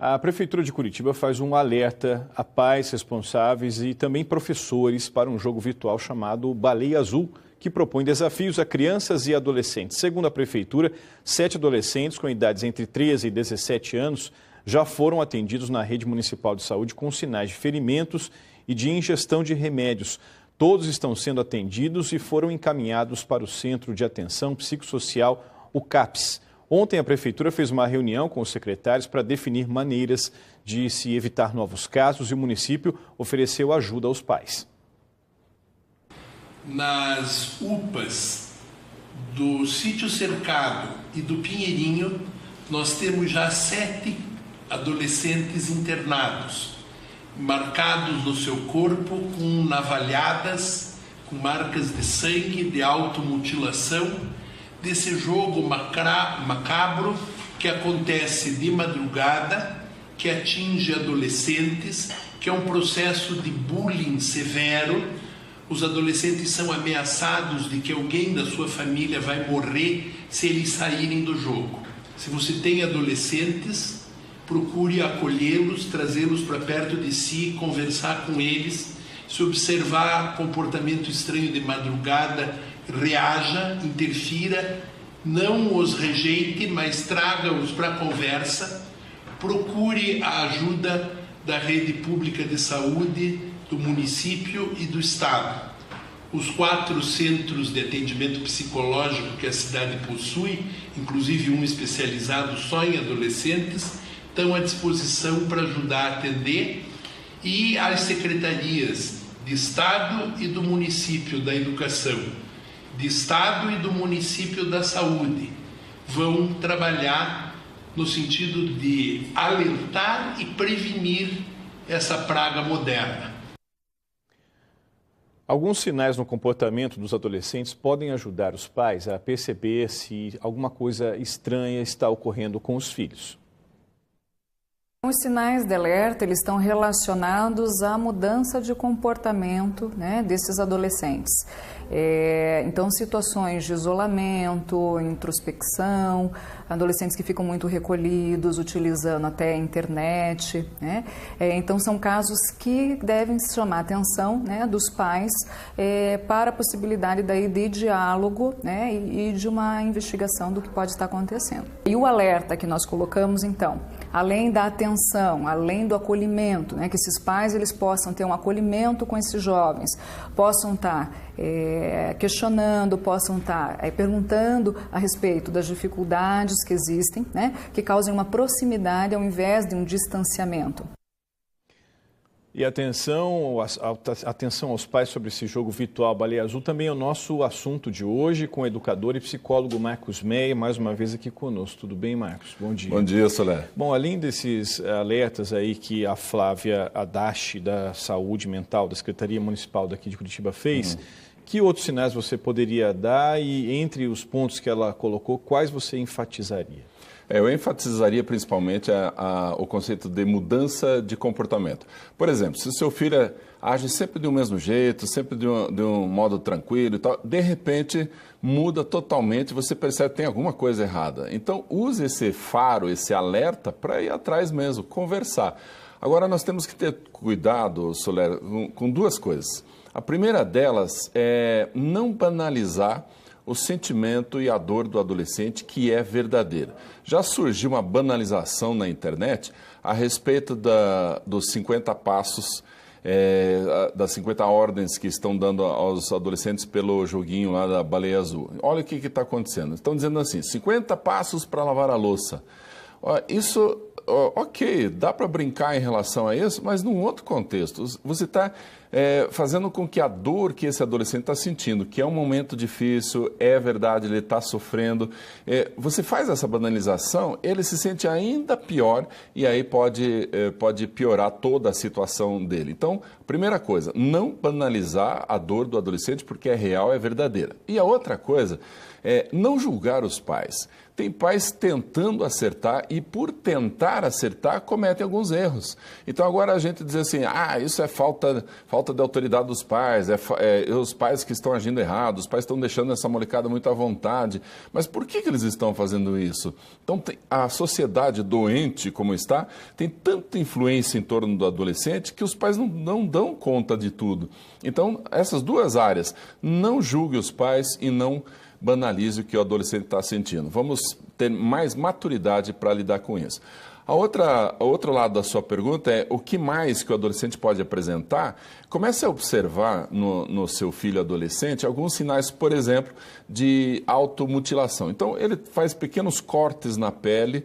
A Prefeitura de Curitiba faz um alerta a pais responsáveis e também professores para um jogo virtual chamado Baleia Azul, que propõe desafios a crianças e adolescentes. Segundo a Prefeitura, 7 adolescentes com idades entre 13 e 17 anos já foram atendidos na rede municipal de saúde com sinais de ferimentos e de ingestão de remédios. Todos estão sendo atendidos e foram encaminhados para o Centro de Atenção Psicossocial, o CAPS. Ontem a Prefeitura fez uma reunião com os secretários para definir maneiras de se evitar novos casos e o município ofereceu ajuda aos pais. Nas UPAs do Sítio Cercado e do Pinheirinho, nós temos já 7 adolescentes internados, marcados no seu corpo com navalhadas, com marcas de sangue, de automutilação, desse jogo macabro que acontece de madrugada, que atinge adolescentes, que é um processo de bullying severo. Os adolescentes são ameaçados de que alguém da sua família vai morrer se eles saírem do jogo. Se você tem adolescentes, procure acolhê-los, trazê-los para perto de si, conversar com eles. Se observar comportamento estranho de madrugada, reaja, interfira, não os rejeite, mas traga-os para a conversa. Procure a ajuda da rede pública de saúde, do município e do estado. Os 4 centros de atendimento psicológico que a cidade possui, inclusive um especializado só em adolescentes, estão à disposição para ajudar a atender, e as secretarias de Estado e do município da Educação, de Estado e do município da Saúde, vão trabalhar no sentido de alertar e prevenir essa praga moderna. Alguns sinais no comportamento dos adolescentes podem ajudar os pais a perceber se alguma coisa estranha está ocorrendo com os filhos. Os sinais de alerta eles estão relacionados à mudança de comportamento, né, desses adolescentes. Então, situações de isolamento, introspecção, adolescentes que ficam muito recolhidos, utilizando até a internet, né? Então, são casos que devem chamar a atenção, né, dos pais para a possibilidade daí de diálogo, né, e de uma investigação do que pode estar acontecendo. E o alerta que nós colocamos, então, além da atenção, além do acolhimento, né, que esses pais eles possam ter um acolhimento com esses jovens, possam estar questionando, possam estar perguntando a respeito das dificuldades que existem, né, que causem uma proximidade ao invés de um distanciamento. E atenção aos pais sobre esse jogo virtual Baleia Azul também é o nosso assunto de hoje, com o educador e psicólogo Marcos Meia, mais uma vez aqui conosco. Tudo bem, Marcos? Bom dia. Bom dia, Soler. Bom, além desses alertas aí que a Flávia Adachi, da Saúde Mental, da Secretaria Municipal daqui de Curitiba, fez, que outros sinais você poderia dar e, entre os pontos que ela colocou, quais você enfatizaria? Eu enfatizaria principalmente o conceito de mudança de comportamento. Por exemplo, se o seu filho age sempre do mesmo jeito, sempre de um modo tranquilo e tal, de repente muda totalmente, você percebe que tem alguma coisa errada. Então, use esse faro, esse alerta para ir atrás mesmo, conversar. Agora, nós temos que ter cuidado, Soler, com 2 coisas. A primeira delas é não banalizar o sentimento e a dor do adolescente, que é verdadeira. Já surgiu uma banalização na internet a respeito dos 50 passos, das 50 ordens que estão dando aos adolescentes pelo joguinho lá da Baleia Azul. Olha o que está acontecendo. Estão dizendo assim, 50 passos para lavar a louça. Isso, ok, dá para brincar em relação a isso, mas num outro contexto. Você está fazendo com que a dor que esse adolescente está sentindo, que é um momento difícil, é verdade, ele está sofrendo, você faz essa banalização, ele se sente ainda pior e aí pode piorar toda a situação dele. Então, primeira coisa, não banalizar a dor do adolescente porque é real, é verdadeira. E a outra coisa é não julgar os pais. Tem pais tentando acertar e, por tentar acertar, cometem alguns erros. Então, agora a gente diz assim, isso é falta de autoridade dos pais, os pais que estão agindo errado, os pais estão deixando essa molecada muito à vontade. Mas por que eles estão fazendo isso? Então, a sociedade doente como está, tem tanta influência em torno do adolescente que os pais não dão conta de tudo. Então, essas duas áreas, não julgue os pais e não banalize o que o adolescente está sentindo. Vamos ter mais maturidade para lidar com isso. O outro lado da sua pergunta é o que mais que o adolescente pode apresentar. Comece a observar no seu filho adolescente alguns sinais, por exemplo, de automutilação. Então, ele faz pequenos cortes na pele,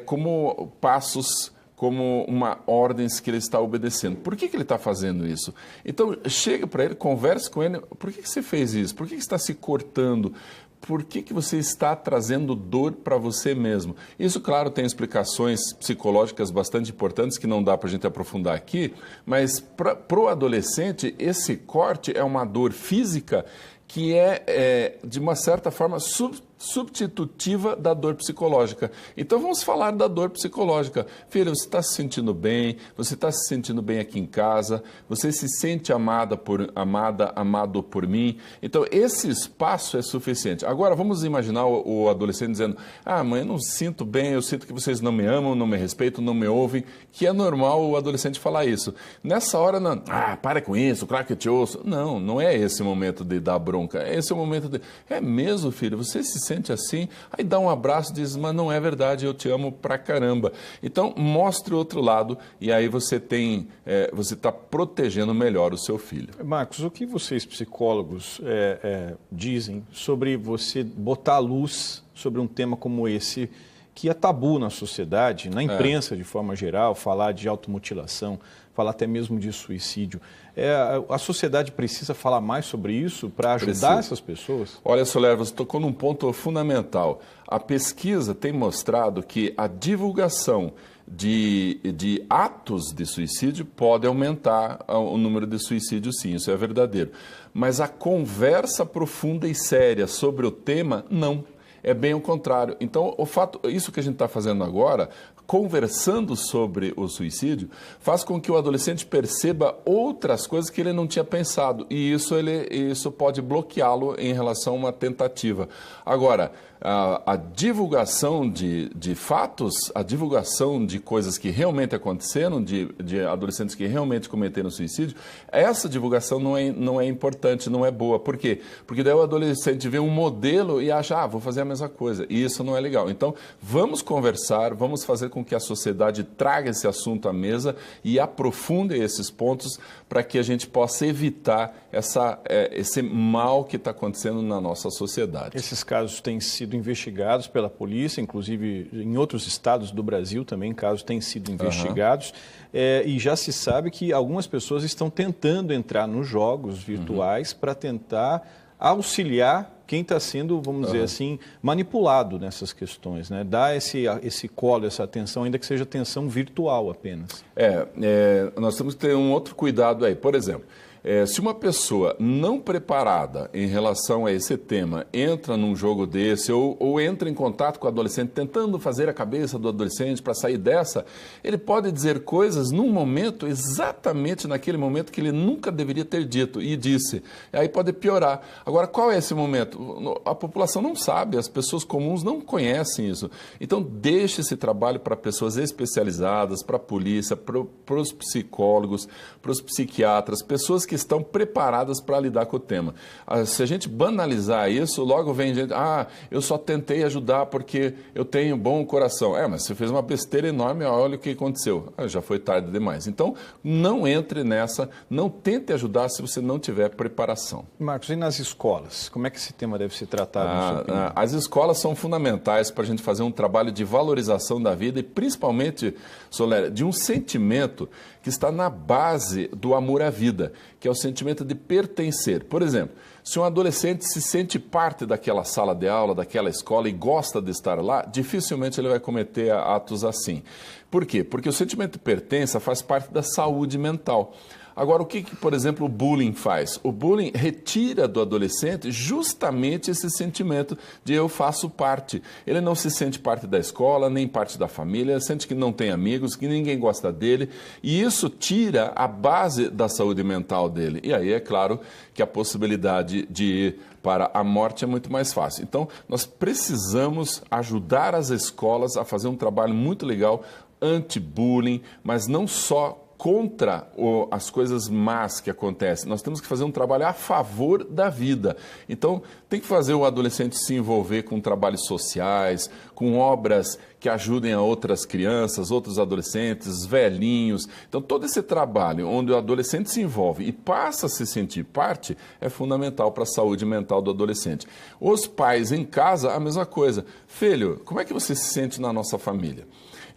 como passos, como uma ordens que ele está obedecendo. Por que ele está fazendo isso? Então, chega para ele, converse com ele. Por que você fez isso? Por que você está se cortando? Por que você está trazendo dor para você mesmo? Isso, claro, tem explicações psicológicas bastante importantes que não dá para a gente aprofundar aqui, mas para o adolescente, esse corte é uma dor física que de uma certa forma, substitutiva da dor psicológica. Então vamos falar da dor psicológica. Filha, você está se sentindo bem, você está se sentindo bem aqui em casa, você se sente amado por mim. Então esse espaço é suficiente. Agora vamos imaginar o adolescente dizendo, mãe, eu não sinto bem, eu sinto que vocês não me amam, não me respeitam, não me ouvem, que é normal o adolescente falar isso. Nessa hora, não, para com isso, claro que eu te ouço. Não é esse o momento de dar bronca, esse é o momento de, é mesmo, filho, você se sente assim, aí dá um abraço e diz, mas não é verdade, eu te amo pra caramba. Então, mostre o outro lado e aí você está protegendo melhor o seu filho. Marcos, o que vocês psicólogos dizem sobre você botar a luz sobre um tema como esse, que é tabu na sociedade, na imprensa de forma geral, falar de automutilação, falar até mesmo de suicídio. A sociedade precisa falar mais sobre isso para ajudar essas pessoas? Olha, Soler, você tocou num ponto fundamental. A pesquisa tem mostrado que a divulgação de atos de suicídio pode aumentar o número de suicídios, sim, isso é verdadeiro. Mas a conversa profunda e séria sobre o tema, não. É bem o contrário. Então, isso que a gente está fazendo agora, conversando sobre o suicídio, faz com que o adolescente perceba outras coisas que ele não tinha pensado. E isso pode bloqueá-lo em relação a uma tentativa. Agora, a divulgação de fatos, a divulgação de coisas que realmente aconteceram, de adolescentes que realmente cometeram suicídio, essa divulgação não é importante, não é boa. Por quê? Porque daí o adolescente vê um modelo e acha, vou fazer a mesma coisa. E isso não é legal. Então, vamos conversar, vamos fazer com que a sociedade traga esse assunto à mesa e aprofunde esses pontos para que a gente possa evitar esse mal que está acontecendo na nossa sociedade. Esses casos têm sido investigados pela polícia, inclusive em outros estados do Brasil também casos têm sido investigados. E já se sabe que algumas pessoas estão tentando entrar nos jogos virtuais para tentar auxiliar quem está sendo, vamos dizer assim, manipulado nessas questões, né? Dar esse colo, essa atenção, ainda que seja atenção virtual apenas. Nós temos que ter um outro cuidado aí. Por exemplo, se uma pessoa não preparada em relação a esse tema entra num jogo desse ou entra em contato com o adolescente tentando fazer a cabeça do adolescente para sair dessa, ele pode dizer coisas num momento, exatamente naquele momento que ele nunca deveria ter dito e disse. E aí pode piorar. Agora, qual é esse momento? A população não sabe, as pessoas comuns não conhecem isso. Então, deixe esse trabalho para pessoas especializadas, para a polícia, para os psicólogos, para os psiquiatras, pessoas que estão preparadas para lidar com o tema. Se a gente banalizar isso, logo vem gente, eu só tentei ajudar porque eu tenho bom coração. Mas você fez uma besteira enorme, olha o que aconteceu. Já foi tarde demais. Então, não entre nessa, não tente ajudar se você não tiver preparação. Marcos, e nas escolas? Como é que esse tema deve ser tratado, na sua opinião? As escolas são fundamentais para a gente fazer um trabalho de valorização da vida e, principalmente, Soler, de um sentimento que está na base do amor à vida, que é o sentimento de pertencer. Por exemplo, se um adolescente se sente parte daquela sala de aula, daquela escola e gosta de estar lá, dificilmente ele vai cometer atos assim. Por quê? Porque o sentimento de pertença faz parte da saúde mental. Agora, o que, por exemplo, o bullying faz? O bullying retira do adolescente justamente esse sentimento de eu faço parte. Ele não se sente parte da escola, nem parte da família, ele sente que não tem amigos, que ninguém gosta dele, e isso tira a base da saúde mental dele. E aí, é claro, que a possibilidade de ir para a morte é muito mais fácil. Então, nós precisamos ajudar as escolas a fazer um trabalho muito legal anti-bullying, mas não só contra as coisas más que acontecem. Nós temos que fazer um trabalho a favor da vida. Então, tem que fazer o adolescente se envolver com trabalhos sociais, com obras que ajudem a outras crianças, outros adolescentes, velhinhos. Então, todo esse trabalho onde o adolescente se envolve e passa a se sentir parte é fundamental para a saúde mental do adolescente. Os pais em casa, a mesma coisa. Filho, como é que você se sente na nossa família?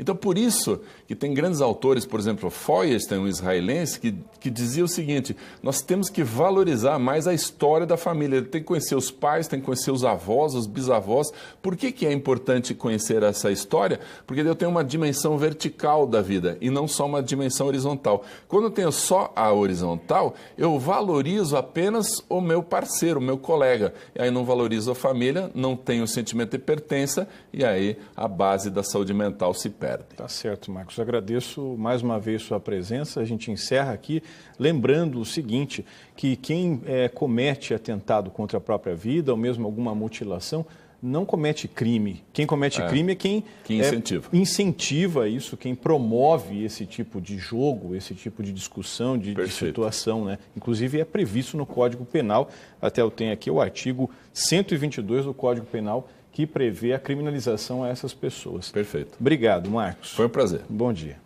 Então, por isso que tem grandes autores, por exemplo, Feuerstein, um israelense, que dizia o seguinte: nós temos que valorizar mais a história da família. Ele tem que conhecer os pais, tem que conhecer os avós, os bisavós. Por que é importante conhecer essa história? Porque eu tenho uma dimensão vertical da vida e não só uma dimensão horizontal. Quando eu tenho só a horizontal, eu valorizo apenas o meu parceiro, o meu colega. E aí não valorizo a família, não tenho o sentimento de pertença e aí a base da saúde mental se perde. Tá certo, Marcos. Agradeço mais uma vez sua presença. A gente encerra aqui lembrando o seguinte, que quem comete atentado contra a própria vida ou mesmo alguma mutilação não comete crime. Quem comete crime é quem incentiva isso, quem promove esse tipo de jogo, esse tipo de discussão, de situação, né? Inclusive é previsto no Código Penal, até eu tenho aqui o artigo 122 do Código Penal, que prevê a criminalização a essas pessoas. Perfeito. Obrigado, Marcos. Foi um prazer. Bom dia.